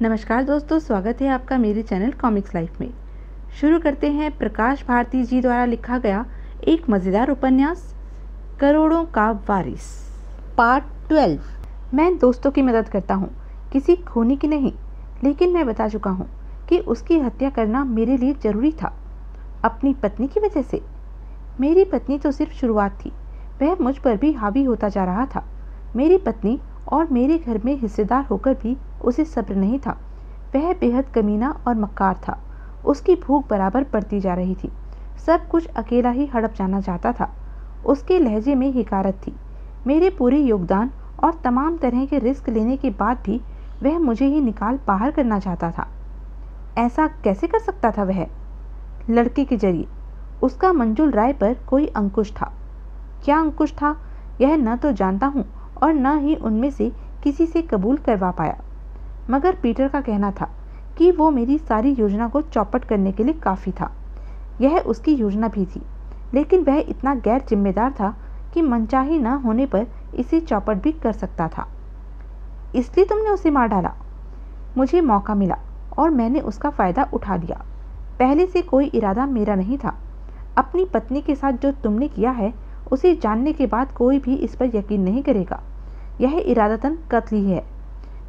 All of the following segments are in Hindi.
नमस्कार दोस्तों, स्वागत है आपका मेरे चैनल कॉमिक्स लाइफ में। शुरू करते हैं प्रकाश भारती जी द्वारा लिखा गया एक मज़ेदार उपन्यास, करोड़ों का वारिस, पार्ट 12। मैं दोस्तों की मदद करता हूँ, किसी खूनी की नहीं, लेकिन मैं बता चुका हूँ कि उसकी हत्या करना मेरे लिए ज़रूरी था, अपनी पत्नी की वजह से। मेरी पत्नी तो सिर्फ शुरुआत थी, वह मुझ पर भी हावी होता जा रहा था। मेरी पत्नी और मेरे घर में हिस्सेदार होकर भी उसे सब्र नहीं था। वह बेहद कमीना और मक्कार था। उसकी भूख बराबर बढ़ती जा रही थी। सब कुछ अकेला ही हड़प जाना चाहता था। उसके लहजे में हिकारत थी। मेरे पूरे योगदान और तमाम तरह के रिस्क लेने के बाद भी वह मुझे ही निकाल बाहर करना चाहता था। ऐसा कैसे कर सकता था वह? लड़के के जरिए उसका मंजुल राय पर कोई अंकुश था। क्या अंकुश था यह न तो जानता हूँ और न ही उनमें से किसी से कबूल करवा पाया, मगर पीटर का कहना था कि वो मेरी सारी योजना को चौपट करने के लिए काफ़ी था। यह उसकी योजना भी थी, लेकिन वह इतना गैर जिम्मेदार था कि मनचाही न होने पर इसे चौपट भी कर सकता था। इसलिए तुमने उसे मार डाला? मुझे मौका मिला और मैंने उसका फ़ायदा उठा लिया। पहले से कोई इरादा मेरा नहीं था। अपनी पत्नी के साथ जो तुमने किया है, उसे जानने के बाद कोई भी इस पर यकीन नहीं करेगा। यह इरादतन कत्ल ही है।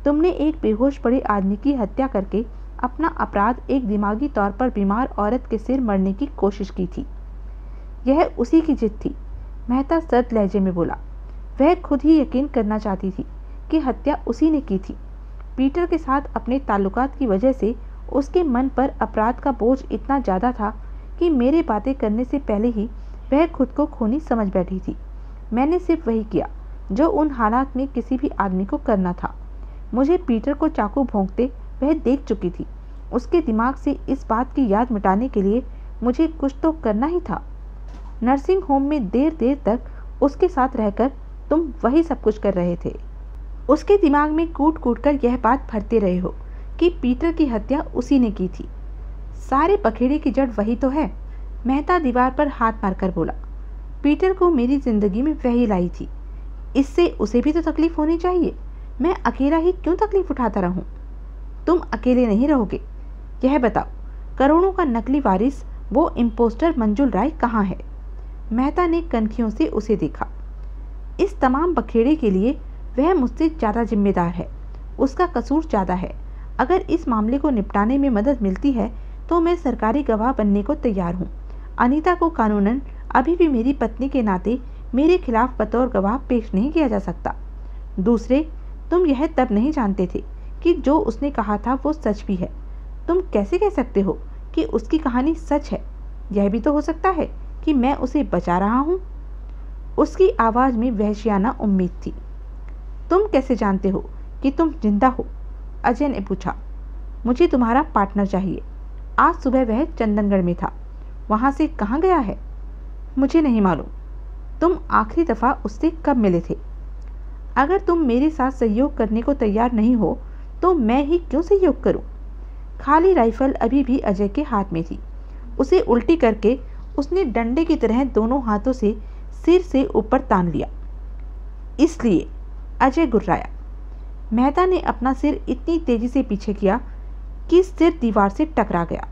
तुमने एक बेहोश पड़े आदमी की हत्या करके अपना अपराध एक दिमागी तौर पर बीमार औरत के सिर मरने की कोशिश की थी। यह उसी की जिद थी, मेहता सर्द लहजे में बोला। वह खुद ही यकीन करना चाहती थी कि हत्या उसी ने की थी। पीटर के साथ अपने ताल्लुकात की वजह से उसके मन पर अपराध का बोझ इतना ज़्यादा था कि मेरे बातें करने से पहले ही वह खुद को खूनी समझ बैठी थी। मैंने सिर्फ वही किया जो उन हालात में किसी भी आदमी को करना था। मुझे पीटर को चाकू भोंकते वह देख चुकी थी। उसके दिमाग से इस बात की याद मिटाने के लिए मुझे कुछ तो करना ही था। नर्सिंग होम में देर देर तक उसके साथ रहकर तुम वही सब कुछ कर रहे थे। उसके दिमाग में कूट कूट कर यह बात भरते रहे हो कि पीटर की हत्या उसी ने की थी। सारे पखेड़े की जड़ वही तो है। मेहता दीवार पर हाथ मारकर बोला। पीटर को मेरी जिंदगी में वही लाई थी, इससे उसे भी तो तकलीफ होनी चाहिए। मैं अकेला ही क्यों तकलीफ उठाता रहूं? तुम अकेले नहीं रहोगे। यह बताओ, करोड़ों का नकली वारिस, वो इम्पोस्टर मंजुल राय कहाँ है? मेहता ने कनखियों से उसे देखा। इस तमाम बखेड़े के लिए वह मुझसे ज़्यादा जिम्मेदार है। उसका कसूर ज़्यादा है। अगर इस मामले को निपटाने में मदद मिलती है तो मैं सरकारी गवाह बनने को तैयार हूँ। अनीता को कानूनन अभी भी मेरी पत्नी के नाते मेरे खिलाफ बतौर गवाह पेश नहीं किया जा सकता। दूसरे, तुम यह तब नहीं जानते थे कि जो उसने कहा था वो सच भी है। तुम कैसे कह सकते हो कि उसकी कहानी सच है? यह भी तो हो सकता है कि मैं उसे बचा रहा हूँ। उसकी आवाज़ में वहशियाना उम्मीद थी। तुम कैसे जानते हो कि तुम जिंदा हो? अजय ने पूछा। मुझे तुम्हारा पार्टनर चाहिए। आज सुबह वह चंदनगढ़ में था। वहाँ से कहाँ गया है? मुझे नहीं मालूम। तुम आखिरी दफ़ा उससे कब मिले थे? अगर तुम मेरे साथ सहयोग करने को तैयार नहीं हो तो मैं ही क्यों सहयोग करूं? खाली राइफल अभी भी अजय के हाथ में थी। उसे उल्टी करके उसने डंडे की तरह दोनों हाथों से सिर से ऊपर तान लिया। इसलिए अजय गुर्राया। मेहता ने अपना सिर इतनी तेजी से पीछे किया कि सिर दीवार से टकरा गया।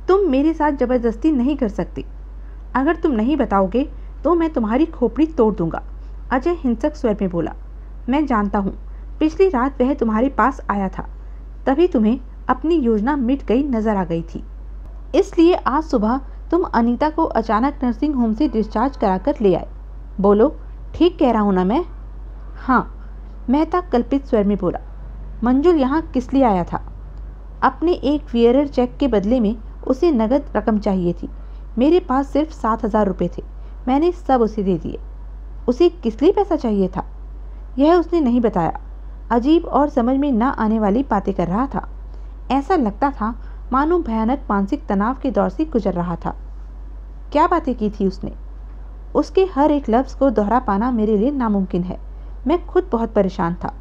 तुम मेरे साथ जबरदस्ती नहीं कर सकती। अगर तुम नहीं बताओगे तो मैं तुम्हारी खोपड़ी तोड़ दूंगा, अजय हिंसक स्वर में बोला। मैं जानता हूँ, पिछली रात वह तुम्हारे पास आया था, तभी तुम्हें अपनी योजना मिट गई नजर आ गई थी। इसलिए आज सुबह तुम अनीता को अचानक नर्सिंग होम से डिस्चार्ज कराकर ले आए। बोलो, ठीक कह रहा हूँ ना मैं? हाँ, मेहता कल्पित स्वर में बोला। मंजुल यहाँ किस लिए आया था? अपने एक वियरर चेक के बदले में उसे नगद रकम चाहिए थी। मेरे पास सिर्फ 7,000 रुपये थे। मैंने सब उसे दे दिए। उसे किस लिए पैसा चाहिए था यह उसने नहीं बताया। अजीब और समझ में ना आने वाली बातें कर रहा था। ऐसा लगता था मानो भयानक मानसिक तनाव के दौर से गुजर रहा था। क्या बातें की थी उसने? उसके हर एक लफ्ज़ को दोहरा पाना मेरे लिए नामुमकिन है। मैं खुद बहुत परेशान था।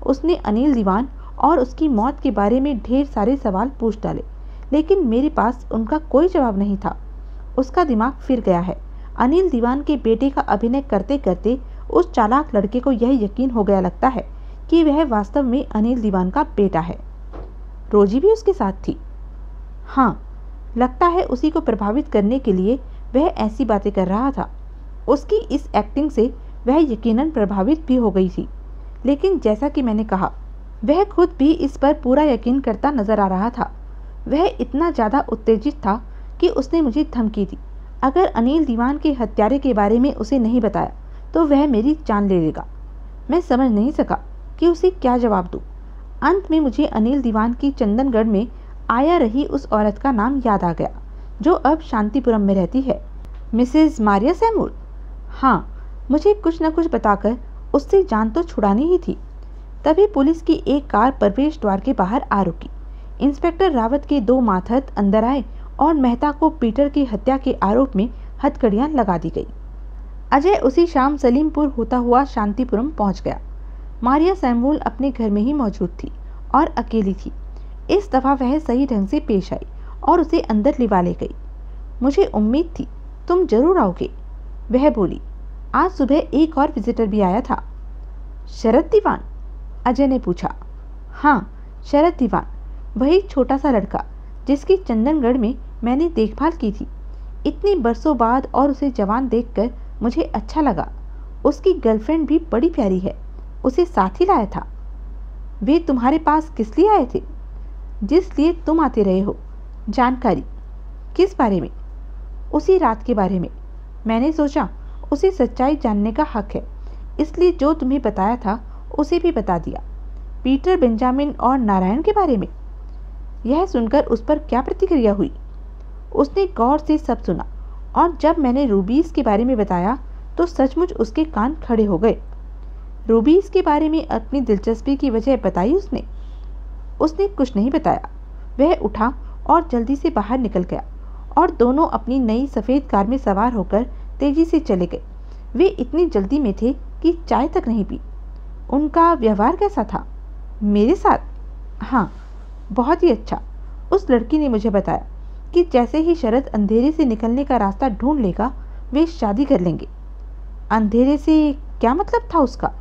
उसने अनिल दीवान और उसकी मौत के बारे में ढेर सारे सवाल पूछ डाले, लेकिन मेरे पास उनका कोई जवाब नहीं था। उसका दिमाग फिर गया है। अनिल दीवान के बेटे का अभिनय करते करते उस चालाक लड़के को यह यकीन हो गया लगता है कि वह वास्तव में अनिल दीवान का बेटा है। रोजी भी उसके साथ थी। हाँ, लगता है उसी को प्रभावित करने के लिए वह ऐसी बातें कर रहा था। उसकी इस एक्टिंग से वह यकीनन प्रभावित भी हो गई थी, लेकिन जैसा कि मैंने कहा, वह खुद भी इस पर पूरा यकीन करता नजर आ रहा था। वह इतना ज़्यादा उत्तेजित था कि उसने मुझे धमकी दी। अगर अनिल दीवान के हत्यारे के बारे में उसे नहीं बताया तो वह मेरी जान ले लेगा। मैं समझ नहीं सका कि उसे क्या जवाब दूँ। अंत में मुझे अनिल दीवान की चंदनगढ़ में आया रही उस औरत का नाम याद आ गया जो अब शांतिपुरम में रहती है। Mrs Maria Samuel. हाँ, मुझे कुछ न कुछ बताकर उससे जान तो छुड़ानी ही थी। तभी पुलिस की एक कार प्रवेश द्वार के बाहर आ रुकी। इंस्पेक्टर रावत के 2 मातहत अंदर आए और मेहता को पीटर की हत्या के आरोप में हथकड़ियां लगा दी गई। अजय उसी शाम सलीमपुर होता हुआ शांतिपुरम पहुंच गया। मारिया सैमुअल अपने घर में ही मौजूद थी और अकेली थी। इस दफा वह सही ढंग से पेश आई और उसे अंदर लिवा ले गई। मुझे उम्मीद थी तुम जरूर आओगे, वह बोली। आज सुबह एक और विजिटर भी आया था। शरद दीवान? अजय ने पूछा। हाँ, शरद दीवान, वही छोटा सा लड़का जिसकी चंदनगढ़ में मैंने देखभाल की थी। इतनी बरसों बाद और उसे जवान देखकर मुझे अच्छा लगा। उसकी गर्लफ्रेंड भी बड़ी प्यारी है, उसे साथ ही लाया था। वे तुम्हारे पास किस लिए आए थे? जिस लिए तुम आते रहे हो। जानकारी? किस बारे में? उसी रात के बारे में। मैंने सोचा उसे सच्चाई जानने का हक है, इसलिए जो तुम्हें बताया था उसे भी बता दिया। पीटर, बेंजामिन और नारायण के बारे में। यह सुनकर उस पर क्या प्रतिक्रिया हुई? उसने गौर से सब सुना और जब मैंने रूबीज के बारे में बताया तो सचमुच उसके कान खड़े हो गए। रूबीज के बारे में अपनी दिलचस्पी की वजह बताई उसने? उसने कुछ नहीं बताया। वह उठा और जल्दी से बाहर निकल गया और दोनों अपनी नई सफ़ेद कार में सवार होकर तेजी से चले गए। वे इतनी जल्दी में थे कि चाय तक नहीं पी। उनका व्यवहार कैसा था? मेरे साथ? हाँ, बहुत ही अच्छा। उस लड़की ने मुझे बताया कि जैसे ही शरद अंधेरे से निकलने का रास्ता ढूंढ लेगा वे शादी कर लेंगे। अंधेरे से क्या मतलब था उसका?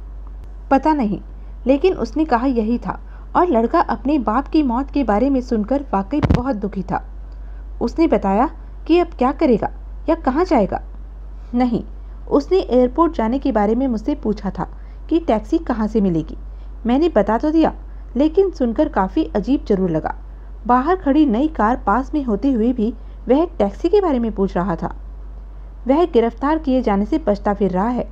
पता नहीं, लेकिन उसने कहा यही था और लड़का अपने बाप की मौत के बारे में सुनकर वाकई बहुत दुखी था। उसने बताया कि अब क्या करेगा या कहाँ जाएगा? नहीं, उसने एयरपोर्ट जाने के बारे में मुझसे पूछा था कि टैक्सी कहाँ से मिलेगी। मैंने बता तो दिया, लेकिन सुनकर काफ़ी अजीब जरूर लगा। बाहर खड़ी नई कार पास में होते हुए भी वह टैक्सी के बारे में पूछ रहा था। वह गिरफ्तार किए जाने से बचता फिर रहा है।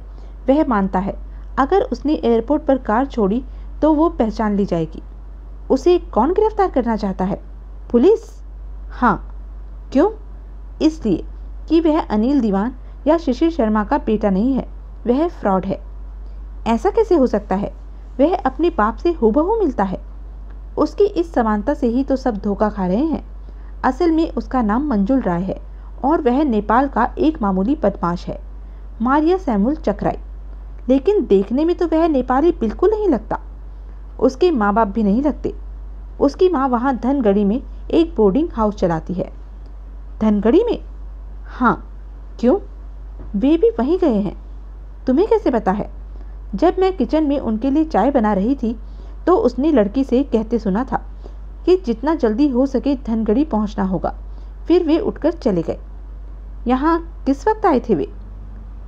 वह मानता है अगर उसने एयरपोर्ट पर कार छोड़ी तो वो पहचान ली जाएगी। उसे कौन गिरफ्तार करना चाहता है? पुलिस? हाँ। क्यों? इसलिए कि वह अनिल दीवान या शिशिर शर्मा का बेटा नहीं है, वह फ्रॉड है। ऐसा कैसे हो सकता है? वह अपने बाप से हूबहू मिलता है। उसकी इस समानता से ही तो सब धोखा खा रहे हैं। असल में उसका नाम मंजुल राय है और वह नेपाल का एक मामूली बदमाश है। मारिया सैमुअल चकराई। लेकिन देखने में तो वह नेपाली बिल्कुल नहीं लगता। उसके माँ बाप भी नहीं लगते। उसकी माँ वहाँ धनगढ़ी में एक बोर्डिंग हाउस चलाती है। धनगढ़ी में? हाँ। क्यों? वे भी वहीं गए हैं। तुम्हें कैसे पता है? जब मैं किचन में उनके लिए चाय बना रही थी तो उसने लड़की से कहते सुना था कि जितना जल्दी हो सके धनगढ़ी पहुंचना होगा। फिर वे उठकर चले गए। यहाँ किस वक्त आए थे वे?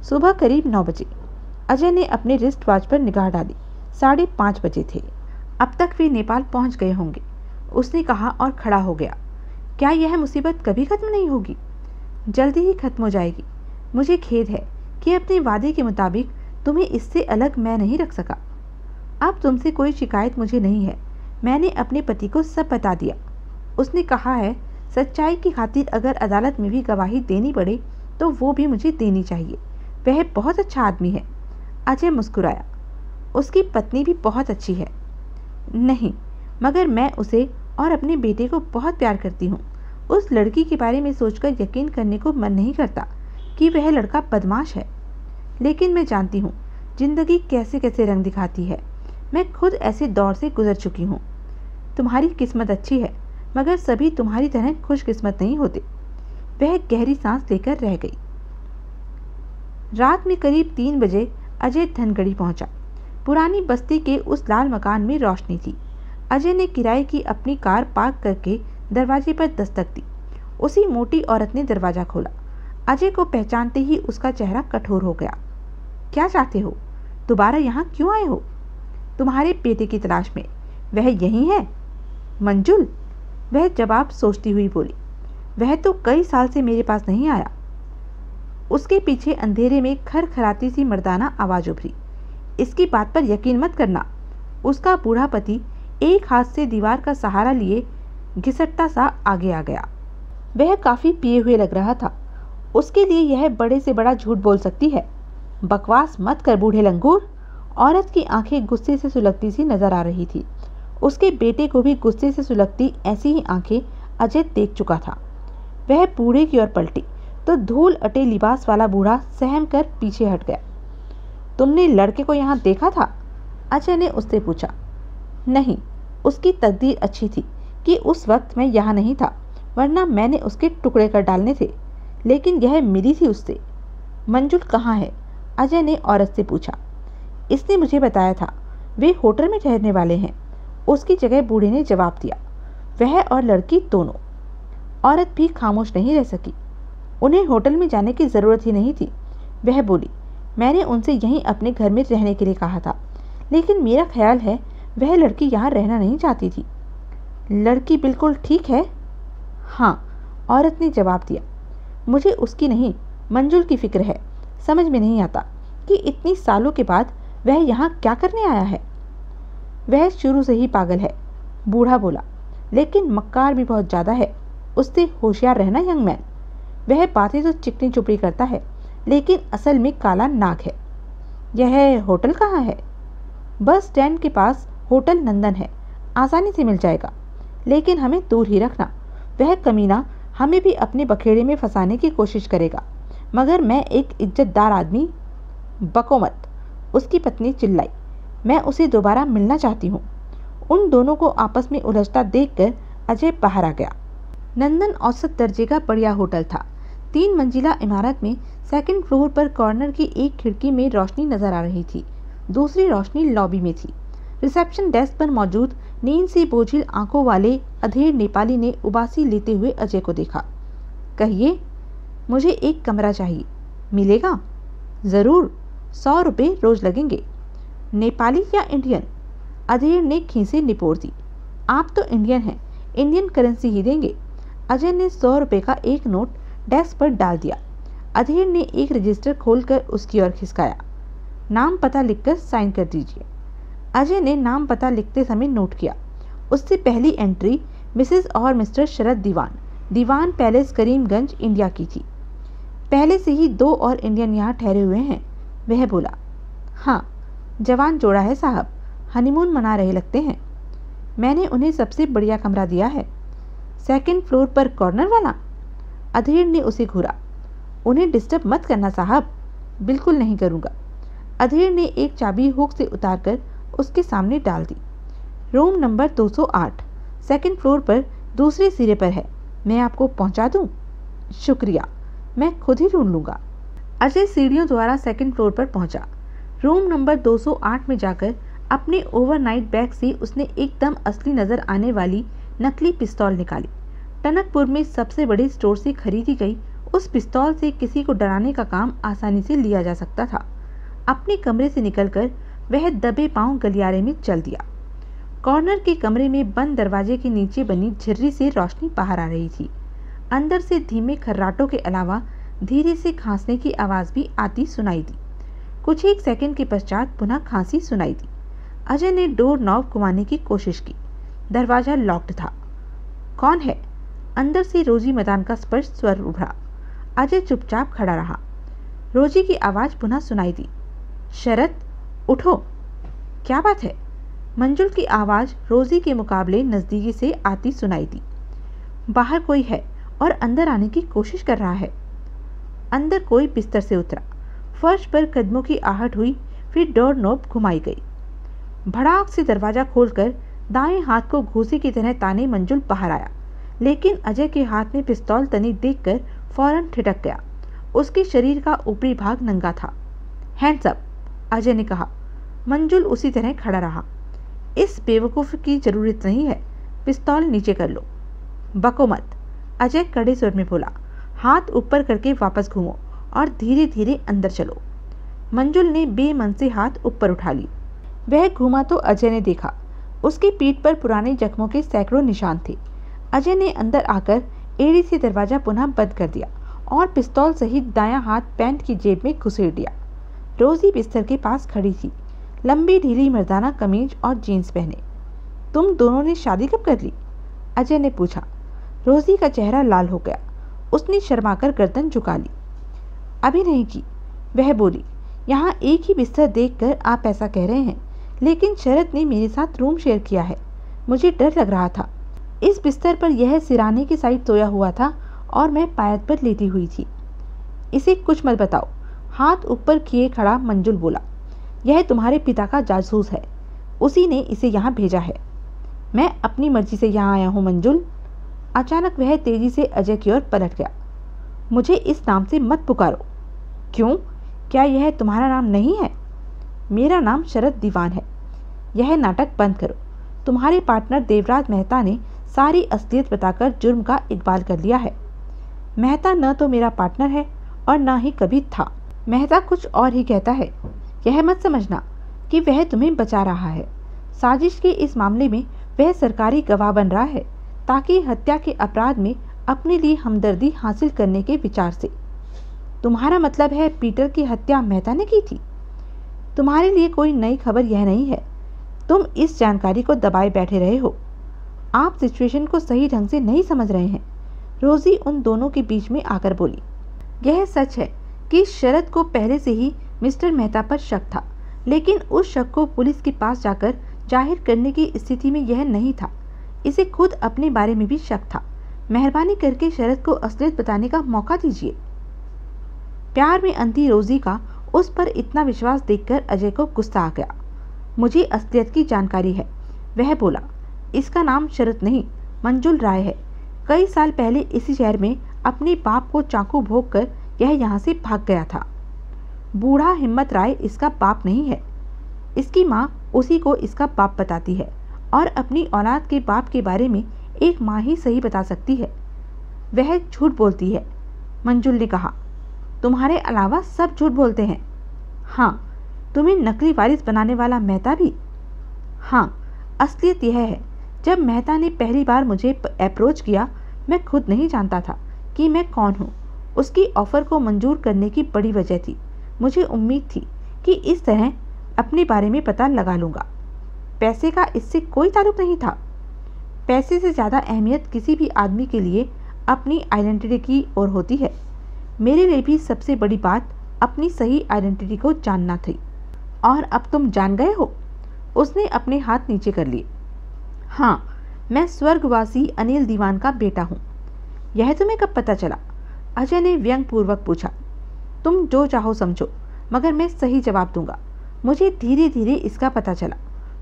सुबह करीब 9 बजे। अजय ने अपने रिस्ट वॉच पर निगाह डाली। 5:30 बजे थे। अब तक वे नेपाल पहुंच गए होंगे, उसने कहा और खड़ा हो गया। क्या यह मुसीबत कभी खत्म नहीं होगी? जल्दी ही खत्म हो जाएगी। मुझे खेद है कि अपने वादे के मुताबिक तुम्हें इससे अलग मैं नहीं रख सका। अब तुमसे कोई शिकायत मुझे नहीं है। मैंने अपने पति को सब बता दिया। उसने कहा है सच्चाई की खातिर अगर अदालत में भी गवाही देनी पड़े तो वो भी मुझे देनी चाहिए। वह बहुत अच्छा आदमी है। अजय मुस्कुराया। उसकी पत्नी भी बहुत अच्छी है। नहीं, मगर मैं उसे और अपने बेटे को बहुत प्यार करती हूँ। उस लड़की के बारे में सोचकर यकीन करने को मन नहीं करता कि वह लड़का बदमाश है। लेकिन मैं जानती हूँ जिंदगी कैसे कैसे रंग दिखाती है। मैं खुद ऐसे दौर से गुजर चुकी हूँ। तुम्हारी किस्मत अच्छी है, मगर सभी तुम्हारी तरह खुशकिस्मत नहीं होते। वह गहरी सांस लेकर रह गई। रात में करीब 3 बजे अजय धनगढ़ी पहुंचा। पुरानी बस्ती के उस लाल मकान में रोशनी थी। अजय ने किराए की अपनी कार पार्क करके दरवाजे पर दस्तक दी। उसी मोटी औरत ने दरवाजा खोला। अजय को पहचानते ही उसका चेहरा कठोर हो गया। क्या चाहते हो? दोबारा यहाँ क्यों आए हो? तुम्हारे बेटे की तलाश में। वह यहीं है? मंजुल, वह जवाब सोचती हुई बोली। वह तो कई साल से मेरे पास नहीं आया। उसके पीछे अंधेरे में खरखराती सी मर्दाना आवाज उभरी। इसकी बात पर यकीन मत करना। उसका बूढ़ा पति एक हाथ से दीवार का सहारा लिए घिसटता सा आगे आ गया। वह काफी पिए हुए लग रहा था। उसके लिए यह बड़े से बड़ा झूठ बोल सकती है। बकवास मत कर बूढ़े लंगूर। औरत की आंखें गुस्से से सुलगती सी नजर आ रही थी। उसके बेटे को भी गुस्से से सुलगती ऐसी ही आंखें अजय देख चुका था। वह बूढ़े की ओर पलटी तो धूल अटे लिबास वाला बूढ़ा सहम कर पीछे हट गया। तुमने लड़के को यहाँ देखा था? अजय ने उससे पूछा। नहीं, उसकी तकदीर अच्छी थी कि उस वक्त मैं यहाँ नहीं था, वरना मैंने उसके टुकड़े कर डालने थे, लेकिन यह मिली थी उससे। मंजुल कहाँ है? अजय ने औरत से पूछा। इसने मुझे बताया था, वे होटल में ठहरने वाले हैं। उसकी जगह बूढ़े ने जवाब दिया। वह और लड़की दोनों। औरत भी खामोश नहीं रह सकी। उन्हें होटल में जाने की ज़रूरत ही नहीं थी। वह बोली, मैंने उनसे यहीं अपने घर में रहने के लिए कहा था, लेकिन मेरा ख्याल है वह लड़की यहाँ रहना नहीं चाहती थी। लड़की बिल्कुल ठीक है? हाँ, औरत ने जवाब दिया। मुझे उसकी नहीं, मंजुल की फिक्र है। समझ में नहीं आता कि इतनी सालों के बाद वह यहाँ क्या करने आया है। वह शुरू से ही पागल है, बूढ़ा बोला, लेकिन मक्कार भी बहुत ज़्यादा है। उससे होशियार रहना यंग मैन। वह बातें तो चिकनी चुपड़ी करता है, लेकिन असल में काला नाग है। यह होटल कहाँ है? बस स्टैंड के पास होटल नंदन है, आसानी से मिल जाएगा, लेकिन हमें दूर ही रखना। वह कमीना हमें भी अपने बखेड़े में फंसाने की कोशिश करेगा, मगर मैं एक इज्जतदार आदमी। बको मत, उसकी पत्नी चिल्लाई। मैं उसे दोबारा मिलना चाहती हूँ। उन दोनों को आपस में उलझता देखकर अजय बाहर आ गया। नंदन औसत दर्जे का बढ़िया होटल था। 3 मंजिला इमारत में सेकंड फ्लोर पर कॉर्नर की एक खिड़की में रोशनी नजर आ रही थी। दूसरी रोशनी लॉबी में थी। रिसेप्शन डेस्क पर मौजूद नींद से बोझिल आंखों वाले अधेड़ नेपाली ने उबासी लेते हुए अजय को देखा। कहिए, मुझे एक कमरा चाहिए। मिलेगा? ज़रूर, 100 रुपये रोज लगेंगे। नेपाली या इंडियन? अधेड़ ने खीसें निपोड़ दी। आप तो इंडियन हैं, इंडियन करेंसी ही देंगे। अजय ने 100 रुपये का एक नोट डेस्क पर डाल दिया। अधेड़ ने एक रजिस्टर खोलकर उसकी ओर खिसकाया। नाम पता लिखकर साइन कर दीजिए। अजय ने नाम पता लिखते समय नोट किया। उससे पहली एंट्री मिसेस और मिस्टर शरद दीवान, दीवान पैलेस, करीमगंज, इंडिया की थी। पहले से ही 2 और इंडियन यहाँ ठहरे हुए हैं। वह बोला। हाँ, जवान जोड़ा है साहब, हनीमून मना रहे लगते हैं। मैंने उन्हें सबसे बढ़िया कमरा दिया है। सेकंड फ्लोर पर कॉर्नर वाला? अधेड़ ने उसे घूरा। उन्हें डिस्टर्ब मत करना साहब। बिल्कुल नहीं करूँगा। अधेड़ ने एक चाबी हुक से उतारकर उसके सामने डाल दी। रूम नंबर 208 सेकंड फ्लोर पर दूसरे सिरे पर है। मैं आपको पहुंचा दूं? शुक्रिया, मैं खुद ही ढूंढ लूँगा। अजय सीढ़ियों द्वारा सेकंड फ्लोर पर पहुंचा। रूम नंबर 208 में जाकर अपने ओवरनाइट बैग से उसने एकदम असली नजर आने वाली नकली पिस्तौल निकाली। टनकपुर में सबसे बड़े स्टोर से खरीदी गई उस पिस्तौल से किसी को डराने का काम आसानी से लिया जा सकता था। अपने कमरे से निकलकर वह दबे पांव गलियारे में चल दिया। कॉर्नर के कमरे में बंद दरवाजे के नीचे बनी झिर्री से रोशनी बाहर आ रही थी। अंदर से धीमे खर्राटों के अलावा धीरे से खांसने की आवाज़ भी आती सुनाई दी। कुछ एक सेकंड के पश्चात पुनः खांसी सुनाई दी। अजय ने डोर नॉब घुमाने की कोशिश की। दरवाजा लॉक्ड था। कौन है? अंदर से रोजी मैदान का स्पष्ट स्वर उभरा। अजय चुपचाप खड़ा रहा। रोजी की आवाज़ पुनः सुनाई दी। शरद, उठो। क्या बात है? मंजुल की आवाज़ रोजी के मुकाबले नज़दीकी से आती सुनाई दी। बाहर कोई है और अंदर आने की कोशिश कर रहा है। अंदर कोई बिस्तर से उतरा। फर्श पर कदमों की आहट हुई, फिर डोर नॉब घुमाई गई। भड़ाक से दरवाज़ा खोलकर दाएं हाथ को घूसे की तरह ताने मंजुल बाहर आया, लेकिन अजय के हाथ में पिस्तौल तनी देखकर फौरन ठिठक गया। उसके शरीर का ऊपरी भाग नंगा था। हैंड्स अप, अजय ने कहा। मंजुल उसी तरह खड़ा रहा। इस बेवकूफ़ की ज़रूरत नहीं है, पिस्तौल नीचे कर लो। बको मत, अजय कड़े स्वर में बोला। हाथ ऊपर करके वापस घूमो और धीरे धीरे अंदर चलो। मंजुल ने बेमन से हाथ ऊपर उठा ली। वह घूमा तो अजय ने देखा, उसकी पीठ पर पुराने जख्मों के सैकड़ों निशान थे। अजय ने अंदर आकर एड़ी से दरवाजा पुनः बंद कर दिया और पिस्तौल सहित दायां हाथ पैंट की जेब में घुसेड़ दिया। रोजी बिस्तर के पास खड़ी थी, लंबी ढीली मर्दाना कमीज और जीन्स पहने। तुम दोनों ने शादी कब कर ली? अजय ने पूछा। रोजी का चेहरा लाल हो गया। उसने शर्माकर गर्दन झुका ली। अभी नहीं की, वह बोली। यहाँ एक ही बिस्तर देखकर आप ऐसा कह रहे हैं, लेकिन शरद ने मेरे साथ रूम शेयर किया है। मुझे डर लग रहा था। इस बिस्तर पर यह सिराने की साइड सोया हुआ था और मैं पायत पर लेटी हुई थी। इसे कुछ मत बताओ, हाथ ऊपर किए खड़ा मंजुल बोला। यह तुम्हारे पिता का जासूस है, उसी ने इसे यहाँ भेजा है। मैं अपनी मर्जी से यहाँ आया हूँ मंजुल। अचानक वह तेजी से अजय की ओर पलट गया। मुझे इस नाम से मत पुकारो। क्यों, क्या यह तुम्हारा नाम नहीं है? मेरा नाम शरद दीवान है। यह नाटक बंद करो। तुम्हारे पार्टनर देवराज मेहता ने सारी असलियत बताकर जुर्म का इकबाल कर लिया है। मेहता न तो मेरा पार्टनर है और न ही कभी था। मेहता कुछ और ही कहता है। यह मत समझना कि वह तुम्हें बचा रहा है। साजिश के इस मामले में वह सरकारी गवाह बन रहा है, ताकि हत्या के अपराध में अपने लिए हमदर्दी हासिल करने के विचार से। तुम्हारा मतलब है पीटर की हत्या मेहता ने की थी? तुम्हारे लिए कोई नई खबर यह नहीं है। तुम इस जानकारी को दबाए बैठे रहे हो। आप सिचुएशन को सही ढंग से नहीं समझ रहे हैं। रोजी उन दोनों के बीच में आकर बोली। यह सच है कि शरद को पहले से ही मिस्टर मेहता पर शक था, लेकिन उस शक को पुलिस के पास जाकर जाहिर करने की स्थिति में यह नहीं था। इसे खुद अपने बारे में भी शक था। मेहरबानी करके शरद को असलियत बताने का मौका दीजिए। प्यार में अंधी रोजी का उस पर इतना विश्वास देखकर अजय को गुस्सा आ गया। मुझे असलियत की जानकारी है, वह बोला। इसका नाम शरद नहीं, मंजुल राय है। कई साल पहले इसी शहर में अपने बाप को चाकू भोंक कर यह यहाँ से भाग गया था। बूढ़ा हिम्मत राय इसका बाप नहीं है। इसकी माँ उसी को इसका बाप बताती है और अपनी औलाद के बाप के बारे में एक माँ ही सही बता सकती है। वह झूठ बोलती है, मंजुल ने कहा। तुम्हारे अलावा सब झूठ बोलते हैं। हाँ, तुम्हें नकली वारिस बनाने वाला मेहता भी। हाँ, असलियत यह है, जब मेहता ने पहली बार मुझे अप्रोच किया, मैं खुद नहीं जानता था कि मैं कौन हूँ। उसकी ऑफ़र को मंजूर करने की बड़ी वजह थी। मुझे उम्मीद थी कि इस तरह अपने बारे में पता लगा लूँगा। पैसे का इससे कोई ताल्लुक नहीं था। पैसे से ज़्यादा अहमियत किसी भी आदमी के लिए अपनी आइडेंटिटी की ओर होती है। मेरे लिए भी सबसे बड़ी बात अपनी सही आइडेंटिटी को जानना थी। और अब तुम जान गए हो? उसने अपने हाथ नीचे कर लिए। हाँ, मैं स्वर्गवासी अनिल दीवान का बेटा हूँ। यह तुम्हें कब पता चला? अजय ने व्यंग्यपूर्वक पूछा। तुम जो चाहो समझो, मगर मैं सही जवाब दूंगा। मुझे धीरे धीरे इसका पता चला।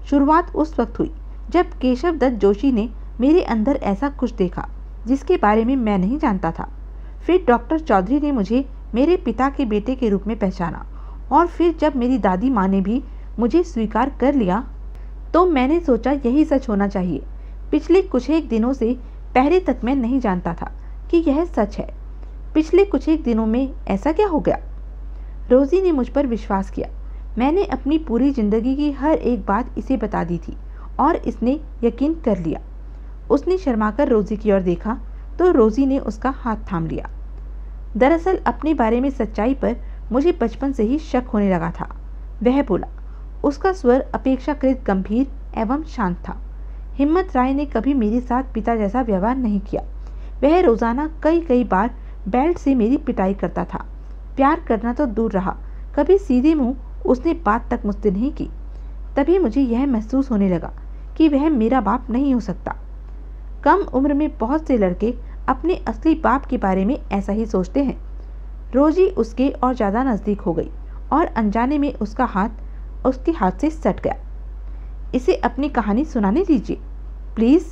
शुरुआत उस वक्त हुई जब केशव दत्त जोशी ने मेरे अंदर ऐसा कुछ देखा जिसके बारे में मैं नहीं जानता था। फिर डॉक्टर चौधरी ने मुझे मेरे पिता के बेटे के रूप में पहचाना, और फिर जब मेरी दादी माँ ने भी मुझे स्वीकार कर लिया तो मैंने सोचा यही सच होना चाहिए। पिछले कुछ एक दिनों से पहले तक मैं नहीं जानता था कि यह सच है। पिछले कुछ एक दिनों में ऐसा क्या हो गया? रोजी ने मुझ पर विश्वास किया। मैंने अपनी पूरी जिंदगी की हर एक बात इसे बता दी थी और इसने यकीन कर लिया। उसने शर्माकर रोजी की ओर देखा तो रोजी ने उसका हाथ थाम लिया। दरअसल अपने बारे में सच्चाई पर मुझे बचपन से ही शक होने लगा था, वह बोला। उसका स्वर अपेक्षाकृत गंभीर एवं शांत था। हिम्मत राय ने कभी मेरे साथ पिता जैसा व्यवहार नहीं किया। वह रोजाना कई बार बेल्ट से मेरी पिटाई करता था। प्यार करना तो दूर रहा, कभी सीधे मुंह उसने बात तक मुझसे नहीं की। तभी मुझे यह महसूस होने लगा कि वह मेरा बाप नहीं हो सकता। कम उम्र में बहुत से लड़के अपने असली बाप के बारे में ऐसा ही सोचते हैं। रोजी उसके और ज़्यादा नज़दीक हो गई और अनजाने में उसका हाथ उसके हाथ से सट गया। इसे अपनी कहानी सुनाने दीजिए प्लीज़,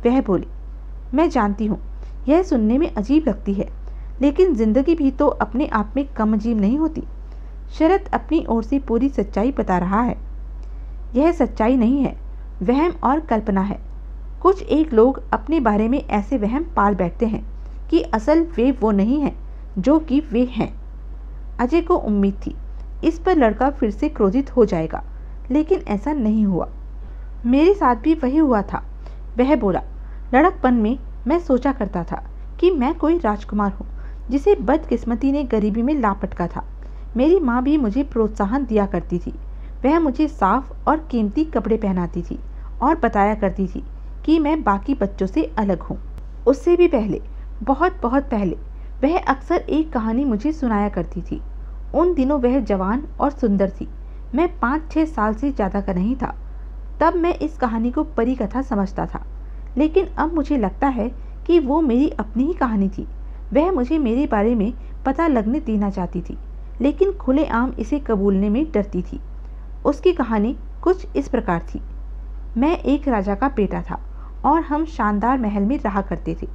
वह बोली। मैं जानती हूँ यह सुनने में अजीब लगती है, लेकिन ज़िंदगी भी तो अपने आप में कम अजीब नहीं होती। शरद अपनी ओर से पूरी सच्चाई बता रहा है। यह सच्चाई नहीं है, वहम और कल्पना है। कुछ एक लोग अपने बारे में ऐसे वहम पाल बैठते हैं कि असल वे वो नहीं हैं जो कि वे हैं। अजय को उम्मीद थी इस पर लड़का फिर से क्रोधित हो जाएगा, लेकिन ऐसा नहीं हुआ। मेरे साथ भी वही हुआ था। वह बोला, लड़कपन में मैं सोचा करता था कि मैं कोई राजकुमार हूँ जिसे बदकिस्मती ने गरीबी में लापटका था। मेरी माँ भी मुझे प्रोत्साहन दिया करती थी। वह मुझे साफ और कीमती कपड़े पहनाती थी और बताया करती थी कि मैं बाकी बच्चों से अलग हूँ। उससे भी पहले, बहुत बहुत पहले, वह अक्सर एक कहानी मुझे सुनाया करती थी। उन दिनों वह जवान और सुंदर थी। मैं 5-6 साल से ज़्यादा का नहीं था। तब मैं इस कहानी को परी कथा समझता था, लेकिन अब मुझे लगता है कि वो मेरी अपनी ही कहानी थी। वह मुझे मेरे बारे में पता लगने देना चाहती थी, लेकिन खुलेआम इसे कबूलने में डरती थी। उसकी कहानी कुछ इस प्रकार थी। मैं एक राजा का बेटा था और हम शानदार महल में रहा करते थे,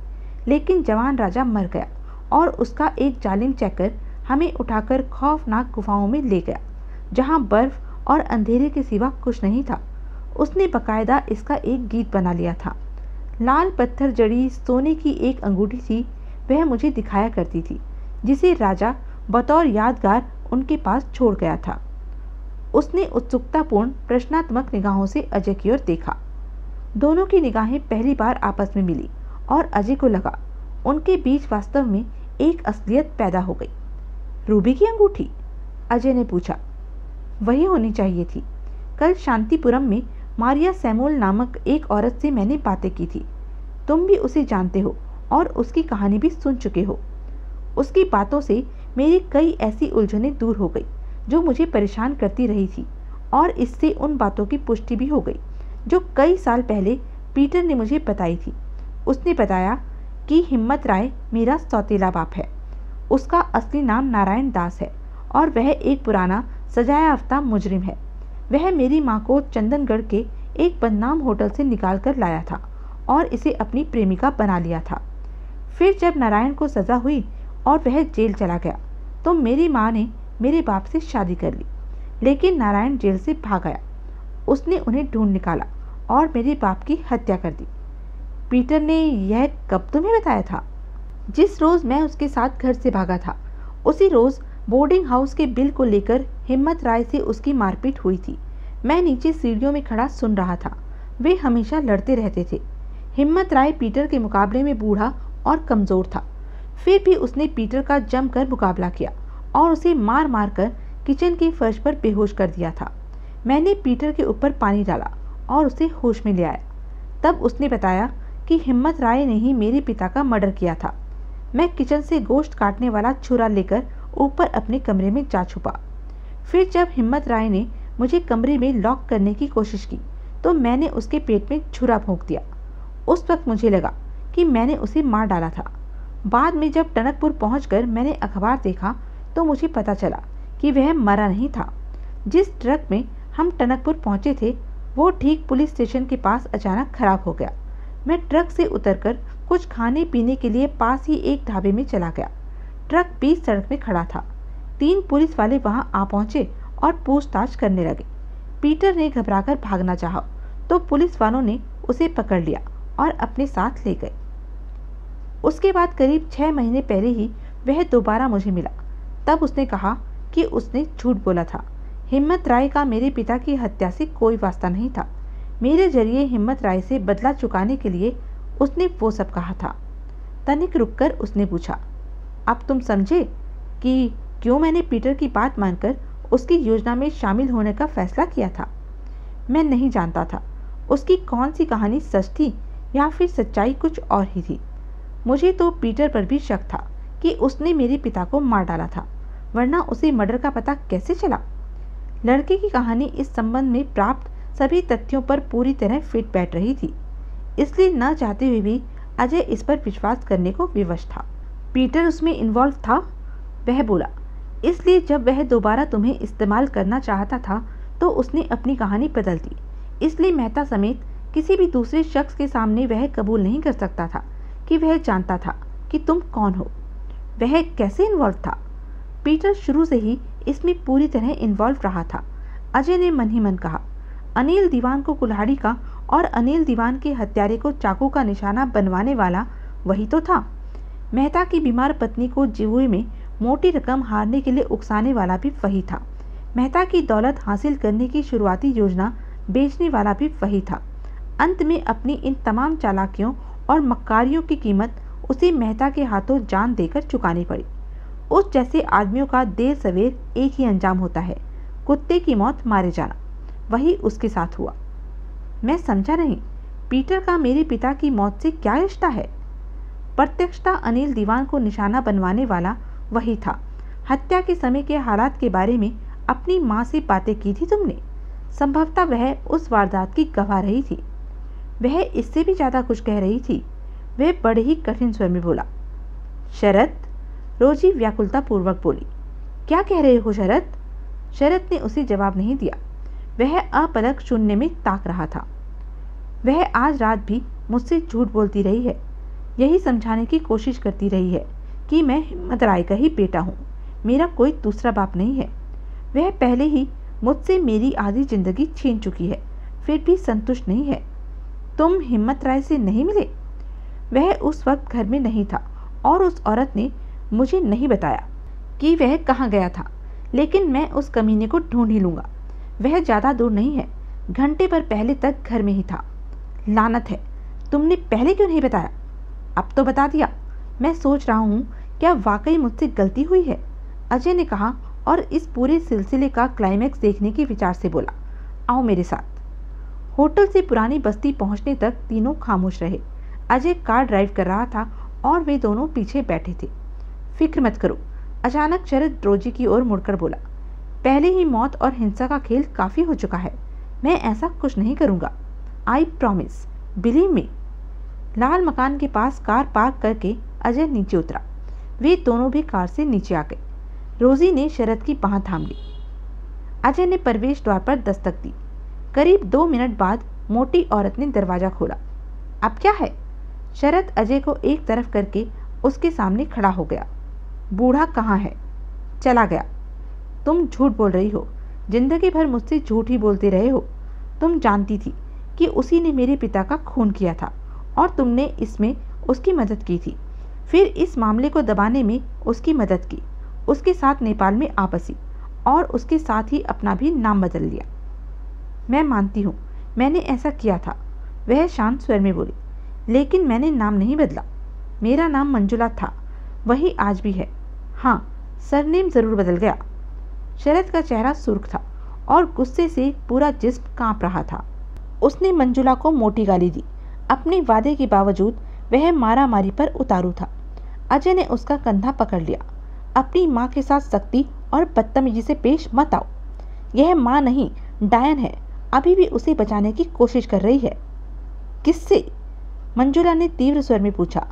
लेकिन जवान राजा मर गया और उसका एक जालिम चैकर हमें उठाकर खौफनाक गुफाओं में ले गया, जहाँ बर्फ और अंधेरे के सिवा कुछ नहीं था। उसने बकायदा इसका एक गीत बना लिया था। लाल पत्थर जड़ी सोने की एक अंगूठी थी, वह मुझे दिखाया करती थी, जिसे राजा बतौर यादगार उनके पास छोड़ गया था। उसने उत्सुकतापूर्ण प्रश्नात्मक निगाहों से अजय की ओर देखा। दोनों की निगाहें पहली बार आपस में मिली और अजय को लगा उनके बीच वास्तव में एक असलियत पैदा हो गई। रूबी की अंगूठी? अजय ने पूछा। वही होनी चाहिए थी। कल शांतिपुरम में मारिया सैमुअल नामक एक औरत से मैंने बातें की थी। तुम भी उसे जानते हो और उसकी कहानी भी सुन चुके हो। उसकी बातों से मेरी कई ऐसी उलझनें दूर हो गई जो मुझे परेशान करती रही थी, और इससे उन बातों की पुष्टि भी हो गई जो कई साल पहले पीटर ने मुझे बताई थी। उसने बताया कि हिम्मत राय मेरा सौतेला बाप है। उसका असली नाम नारायण दास है और वह एक पुराना सजाया अफ्ताब मुजरिम है। वह मेरी माँ को चंदनगढ़ के एक बदनाम होटल से निकाल कर लाया था और इसे अपनी प्रेमिका बना लिया था। फिर जब नारायण को सज़ा हुई और वह जेल चला गया तो मेरी माँ ने मेरे बाप से शादी कर ली, लेकिन नारायण जेल से भाग आया। उसने उन्हें ढूंढ निकाला और मेरे बाप की हत्या कर दी। पीटर ने यह कब तुम्हें बताया था? जिस रोज़ मैं उसके साथ घर से भागा था, उसी रोज़ बोर्डिंग हाउस के बिल को लेकर हिम्मत राय से उसकी मारपीट हुई थी। मैं नीचे सीढ़ियों में खड़ा सुन रहा था। वे हमेशा लड़ते रहते थे। हिम्मत राय पीटर के मुकाबले में बूढ़ा और कमज़ोर था, फिर भी उसने पीटर का जमकर मुकाबला किया और उसे मार मार कर किचन के फर्श पर बेहोश कर दिया था। मैंने पीटर के ऊपर पानी डाला और उसे होश में ले आया। तब उसने बताया कि हिम्मत राय ने ही मेरे पिता का मर्डर किया था। मैं किचन से गोश्त काटने वाला छुरा लेकर ऊपर अपने कमरे में जा छुपा। फिर जब हिम्मत राय ने मुझे कमरे में लॉक करने की कोशिश की तो मैंने उसके पेट में छुरा भोंक दिया। उस वक्त मुझे लगा कि मैंने उसे मार डाला था। बाद में जब टनकपुर पहुंचकर मैंने अखबार देखा तो मुझे पता चला कि वह मरा नहीं था। जिस ट्रक में हम टनकपुर पहुंचे थे वो ठीक पुलिस स्टेशन के पास अचानक खराब हो गया। मैं ट्रक से उतरकर कुछ खाने पीने के लिए पास ही एक ढाबे में चला गया। ट्रक बीच सड़क में खड़ा था। 3 पुलिस वाले वहां आ पहुंचे और पूछताछ करने लगे। पीटर ने घबराकर भागना चाहा तो पुलिस वालों ने उसे पकड़ लिया और अपने साथ ले गए। उसके बाद करीब 6 महीने पहले ही वह दोबारा मुझे मिला। तब उसने कहा कि उसने झूठ बोला था। हिम्मत राय का मेरे पिता की हत्या से कोई वास्ता नहीं था। मेरे जरिए हिम्मत राय से बदला चुकाने के लिए उसने वो सब कहा था। तनिक रुककर उसने पूछा, अब तुम समझे कि क्यों मैंने पीटर की बात मानकर उसकी योजना में शामिल होने का फैसला किया था? मैं नहीं जानता था उसकी कौन सी कहानी सच थी या फिर सच्चाई कुछ और ही थी। मुझे तो पीटर पर भी शक था कि उसने मेरे पिता को मार डाला था, वरना उसे मर्डर का पता कैसे चला? लड़के की कहानी इस संबंध में प्राप्त सभी तथ्यों पर पूरी तरह फिट बैठ रही थी, इसलिए न चाहते हुए भी अजय इस पर विश्वास करने को विवश था। पीटर उसमें इन्वॉल्व था? वह बोला। इसलिए जब वह दोबारा तुम्हें इस्तेमाल करना चाहता था तो उसने अपनी कहानी बदल दी। इसलिए मेहता समेत किसी भी दूसरे शख्स के सामने वह कबूल नहीं कर सकता था कि वह जानता था कि तुम कौन हो। वह कैसे इन्वॉल्व था? पीटर शुरू से ही इसमें पूरी तरह इन्वॉल्व रहा था। अजय ने मन ही मन कहा। अनिल दीवान को कुल्हाड़ी का और अनिल दीवान के हत्यारे को चाकू का निशाना बनवाने वाला वही तो था। मेहता की बीमार पत्नी को जुए में मोटी रकम हारने के लिए उकसाने वाला भी वही था। मेहता की दौलत हासिल करने की शुरुआती योजना बेचने वाला भी वही था। अंत में अपनी इन तमाम चालाकियों और मक्कारियों की कीमत उसे मेहता के हाथों जान देकर चुकानी पड़ी। उस जैसे आदमियों का देर सवेर एक ही अंजाम होता है, कुत्ते की मौत मारे जाना। वही उसके साथ हुआ। मैं समझा नहीं, पीटर का मेरे पिता की मौत से क्या रिश्ता है? प्रत्यक्षता अनिल दीवान को निशाना बनवाने वाला वही था। हत्या के समय के हालात के बारे में अपनी माँ से बातें की थी तुमने? संभवतः वह उस वारदात की गवाह रही थी। वह इससे भी ज़्यादा कुछ कह रही थी। वह बड़े ही कठिन स्वर में बोला। शरत, रोजी व्याकुलता पूर्वक बोली। क्या कह रहे हो शरत? शरत ने उसे जवाब नहीं दिया। वह अपलक शून्य में ताक रहा था। वह आज रात भी मुझसे झूठ बोलती रही है, यही समझाने की कोशिश करती रही है कि मैं हिम्मत राय का ही बेटा हूँ, मेरा कोई दूसरा बाप नहीं है। वह पहले ही मुझसे मेरी आधी जिंदगी छीन चुकी है, फिर भी संतुष्ट नहीं है। तुम हिम्मत राय से नहीं मिले? वह उस वक्त घर में नहीं था और उस औरत ने मुझे नहीं बताया कि वह कहाँ गया था, लेकिन मैं उस कमीने को ढूंढ ही लूँगा। वह ज़्यादा दूर नहीं है, घंटे भर पहले तक घर में ही था। लानत है, तुमने पहले क्यों नहीं बताया? अब तो बता दिया। मैं सोच रहा हूँ क्या वाकई मुझसे गलती हुई है, अजय ने कहा और इस पूरे सिलसिले का क्लाइमैक्स देखने के विचार से बोला। आओ मेरे साथ। होटल से पुरानी बस्ती पहुँचने तक तीनों खामोश रहे। अजय कार ड्राइव कर रहा था और वे दोनों पीछे बैठे थे। फिक्र मत करो, अचानक शरद रोजी की ओर मुड़कर बोला। पहले ही मौत और हिंसा का खेल काफ़ी हो चुका है, मैं ऐसा कुछ नहीं करूँगा। I promise, believe me. लाल मकान के पास कार पार्क करके अजय नीचे उतरा। वे दोनों भी कार से नीचे आ गए। रोजी ने शरद की बाँह थाम ली। अजय ने प्रवेश द्वार पर दस्तक दी। करीब 2 मिनट बाद मोटी औरत ने दरवाज़ा खोला। अब क्या है? शरद अजय को एक तरफ करके उसके सामने खड़ा हो गया। बूढ़ा कहाँ है? चला गया। तुम झूठ बोल रही हो, जिंदगी भर मुझसे झूठ ही बोलते रहे हो। तुम जानती थी कि उसी ने मेरे पिता का खून किया था और तुमने इसमें उसकी मदद की थी। फिर इस मामले को दबाने में उसकी मदद की, उसके साथ नेपाल में आ बसी और उसके साथ ही अपना भी नाम बदल लिया। मैं मानती हूँ मैंने ऐसा किया था, वह शांत स्वर में बोली, लेकिन मैंने नाम नहीं बदला। मेरा नाम मंजुला था, वही आज भी है। हाँ, सरनेम ज़रूर बदल गया। शरद का चेहरा सुर्ख था और गुस्से से पूरा जिस्म कांप रहा था। उसने मंजुला को मोटी गाली दी। अपने वादे के बावजूद वह मारा मारी पर उतारू था। अजय ने उसका कंधा पकड़ लिया। अपनी माँ के साथ सख्ती और बदतमीजी से पेश मत आओ। यह माँ नहीं, डायन है, अभी भी उसे बचाने की कोशिश कर रही है। किससे? मंजुला ने तीव्र स्वर में पूछा।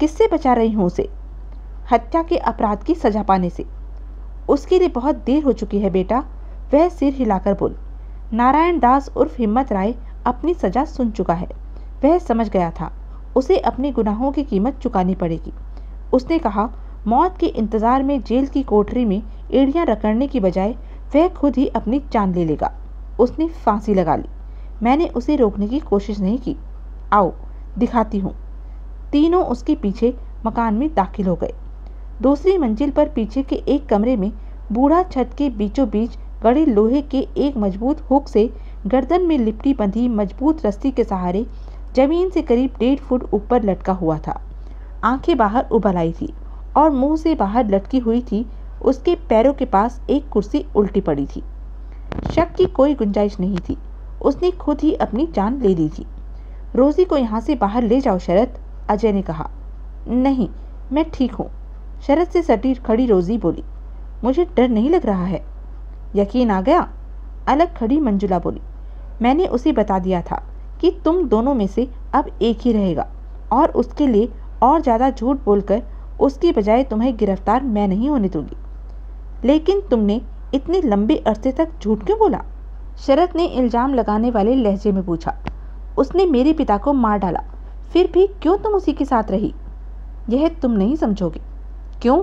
किससे बचा रही हूँ उसे? हत्या के अपराध की सजा पाने से। उसके लिए बहुत देर हो चुकी है बेटा, वह सिर हिलाकर बोल। नारायण दास उर्फ हिम्मत राय अपनी सजा सुन चुका है। वह समझ गया था उसे अपने गुनाहों की कीमत चुकानी पड़ेगी। उसने कहा, मौत के इंतजार में जेल की कोठरी में एड़ियां रगड़ने की बजाय वह खुद ही अपनी जान ले लेगा। उसने फांसी लगा ली। मैंने उसे रोकने की कोशिश नहीं की। आओ दिखाती हूँ। तीनों उसके पीछे मकान में दाखिल हो गए। दूसरी मंजिल पर पीछे के एक कमरे में बूढ़ा छत के बीचों बीच गड़े लोहे के एक मजबूत हुक से गर्दन में लिपटी बंधी मजबूत रस्सी के सहारे जमीन से करीब 1.5 फुट ऊपर लटका हुआ था। आंखें बाहर उबल आई थी और मुंह से बाहर लटकी हुई थी। उसके पैरों के पास एक कुर्सी उल्टी पड़ी थी। शक की कोई गुंजाइश नहीं थी, उसने खुद ही अपनी जान ले ली थी। रोजी को यहाँ से बाहर ले जाओ शरद, अजय ने कहा। नहीं, मैं ठीक हूँ, शरद से सटी खड़ी रोजी बोली। मुझे डर नहीं लग रहा है। यकीन आ गया? अलग खड़ी मंजुला बोली। मैंने उसे बता दिया था कि तुम दोनों में से अब एक ही रहेगा और उसके लिए और ज़्यादा झूठ बोलकर उसकी बजाय तुम्हें गिरफ्तार मैं नहीं होने दूंगी। लेकिन तुमने इतने लंबे अरसे तक झूठ क्यों बोला? शरद ने इल्ज़ाम लगाने वाले लहजे में पूछा। उसने मेरे पिता को मार डाला, फिर भी क्यों तुम उसी के साथ रही? यह तुम नहीं समझोगे। क्यों?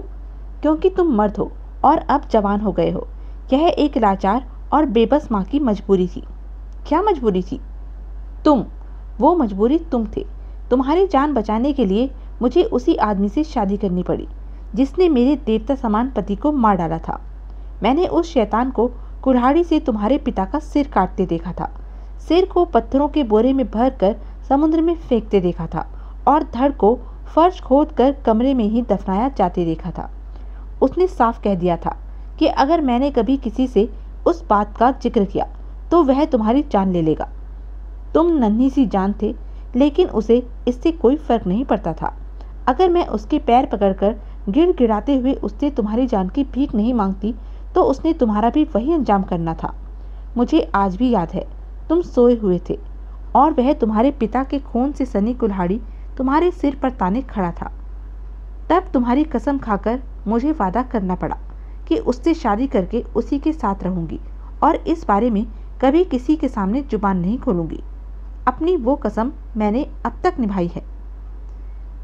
क्योंकि तुम मर्द हो और अब जवान हो गए हो। यह एक लाचार और बेबस माँ की मजबूरी थी। क्या मजबूरी थी? वो मजबूरी तुम थे। तुम्हारी जान बचाने के लिए मुझे उसी आदमी से शादी करनी पड़ी जिसने मेरे देवता समान पति को मार डाला था। मैंने उस शैतान को कुल्हाड़ी से तुम्हारे पिता का सिर काटते देखा था, सिर को पत्थरों के बोरे में भरकर समुद्र में फेंकते देखा था और धड़ को फर्श खोदकर कमरे में ही दफनाया जाते देखा था। उसने साफ कह दिया था कि अगर मैंने कभी किसी से उस बात का जिक्र किया तो वह तुम्हारी जान ले लेगा। तुम नन्ही सी जान थे, लेकिन उसे इससे कोई फर्क नहीं पड़ता था। अगर मैं उसके पैर पकड़कर गिड़गिड़ाते हुए उससे तुम्हारी जान की भीख नहीं मांगती तो उसने तुम्हारा भी वही अंजाम करना था। मुझे आज भी याद है, तुम सोए हुए थे और वह तुम्हारे पिता के खून से सनी कुल्हाड़ी तुम्हारे सिर पर ताने खड़ा था। तब तुम्हारी कसम खाकर मुझे वादा करना पड़ा कि उससे शादी करके उसी के साथ रहूंगी और इस बारे में कभी किसी के सामने जुबान नहीं खोलूंगी। अपनी वो कसम मैंने अब तक निभाई है।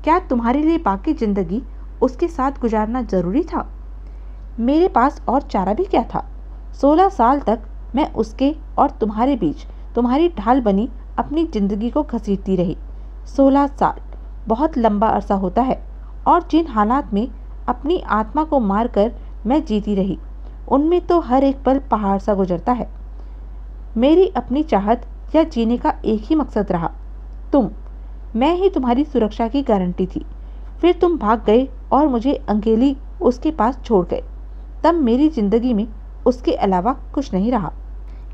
क्या तुम्हारे लिए बाकी जिंदगी उसके साथ गुजारना जरूरी था? मेरे पास और चारा भी क्या था? 16 साल तक मैं उसके और तुम्हारे बीच तुम्हारी ढाल बनी अपनी जिंदगी को घसीटती रही। 16 साल बहुत लंबा अरसा होता है, और जिन हालात में अपनी आत्मा को मारकर मैं जीती रही उनमें तो हर एक पल पहाड़ सा गुजरता है। मेरी अपनी चाहत या जीने का एक ही मकसद रहा, मैं ही तुम्हारी सुरक्षा की गारंटी थी। फिर तुम भाग गए और मुझे अकेली उसके पास छोड़ गए। तब मेरी जिंदगी में उसके अलावा कुछ नहीं रहा।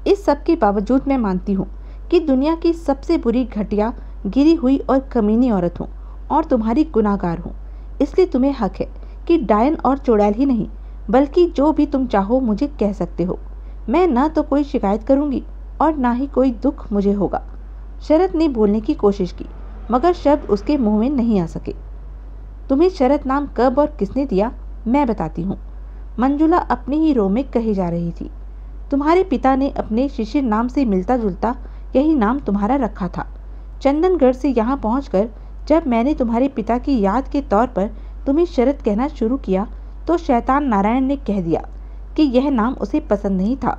इस सब के बावजूद मैं मानती हूँ कि दुनिया की सबसे बुरी, घटिया, गिरी हुई और कमीनी औरत हूँ और तुम्हारी गुनाहगार हूँ। इसलिए तुम्हें हक है कि डायन और चुड़ैल ही नहीं बल्कि जो भी तुम चाहो मुझे कह सकते हो। मैं ना तो कोई शिकायत करूँगी और ना ही कोई दुख मुझे होगा। शरद ने बोलने की कोशिश की मगर शब्द उसके मुंह में नहीं आ सके। तुम्हें शरद नाम कब और किसने दिया मैं बताती हूँ। मंजुला अपने ही रो में कही जा रही थी। तुम्हारे पिता ने अपने शिशिर नाम से मिलता जुलता यही नाम तुम्हारा रखा था। चंदनगढ़ से यहाँ पहुँचकर जब मैंने तुम्हारे पिता की याद के तौर पर तुम्हें शरद कहना शुरू किया तो शैतान नारायण ने कह दिया कि यह नाम उसे पसंद नहीं था।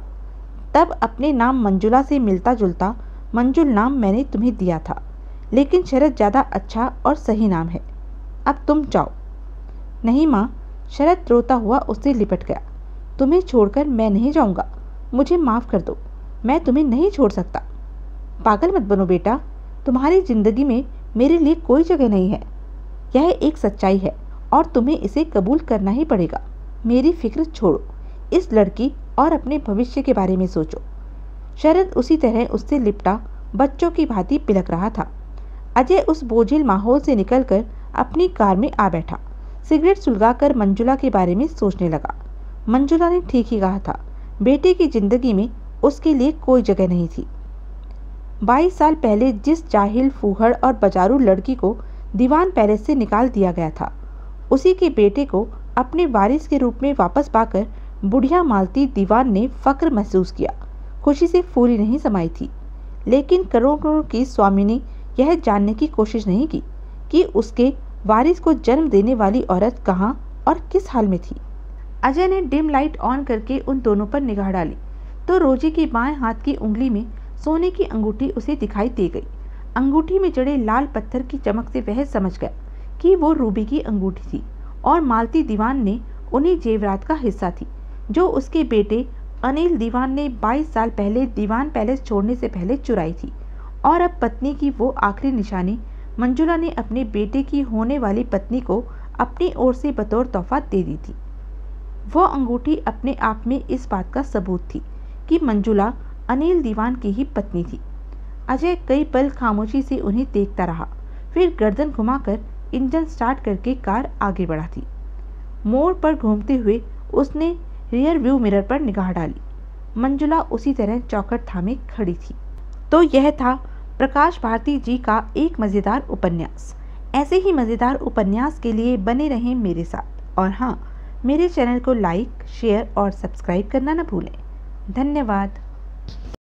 तब अपने नाम मंजुला से मिलता जुलता मंजुल नाम मैंने तुम्हें दिया था, लेकिन शरद ज़्यादा अच्छा और सही नाम है। अब तुम जाओ। नहीं माँ, शरद रोता हुआ उससे लिपट गया। तुम्हें छोड़कर मैं नहीं जाऊँगा, मुझे माफ़ कर दो, मैं तुम्हें नहीं छोड़ सकता। पागल मत बनो बेटा, तुम्हारी ज़िंदगी में मेरे लिए कोई जगह नहीं है। यह एक सच्चाई है और तुम्हें इसे कबूल करना ही पड़ेगा। मेरी फिक्र छोड़ो, इस लड़की और अपने भविष्य के बारे में सोचो। शरद उसी तरह उससे लिपटा बच्चों की भांति पिलक रहा था। अजय उस बोझिल माहौल से निकलकर अपनी कार में आ बैठा। सिगरेट सुलगाकर मंजुला के बारे में सोचने लगा। मंजुला ने ठीक ही कहा था, बेटे की जिंदगी में उसके लिए कोई जगह नहीं थी। 22 साल पहले जिस जाहिल, फूहड़ और बाजारू लड़की को दीवान पैलेस से निकाल दिया गया था, उसी के बेटे को अपने वारिस के रूप में वापस पाकर बुढ़िया मालती दीवान ने फक्र महसूस किया। खुशी से फूली नहीं समाई थी, लेकिन करोड़ों की स्वामिनी यह जानने की कोशिश नहीं की कि उसके वारिस को जन्म देने वाली औरत कहाँ और किस हाल में थी। अजय ने डिम लाइट ऑन करके उन दोनों पर निगाह डाली तो रोजी की बाएं हाथ की उंगली में सोने की अंगूठी उसे दिखाई दे गई। अंगूठी में जड़े लाल पत्थर की चमक से वह समझ गया कि वो रूबी की अंगूठी थी और मालती दीवान ने उन्हीं जेवरात का हिस्सा थी जो उसके बेटे अनिल दीवान ने 22 साल पहले दीवान पैलेस छोड़ने से पहले चुराई थी। और अब पत्नी की वो आखिरी निशानी मंजुला ने अपने बेटे की होने वाली पत्नी को अपनी ओर से बतौर तोहफा दे दी थी। वो अंगूठी अपने आप में इस बात का सबूत थी कि मंजुला अनिल दीवान की ही पत्नी थी। अजय कई पल खामोशी से उन्हें देखता रहा, फिर गर्दन घुमाकर इंजन स्टार्ट करके कार आगे बढ़ा थी। मोड़ पर घूमते हुए उसने रियर व्यू मिरर पर निगाह डाली। मंजुला उसी तरह चौखट थामे खड़ी थी। तो यह था प्रकाश भारती जी का एक मज़ेदार उपन्यास। ऐसे ही मज़ेदार उपन्यास के लिए बने रहें मेरे साथ, और हाँ, मेरे चैनल को लाइक, शेयर और सब्सक्राइब करना न भूलें। धन्यवाद।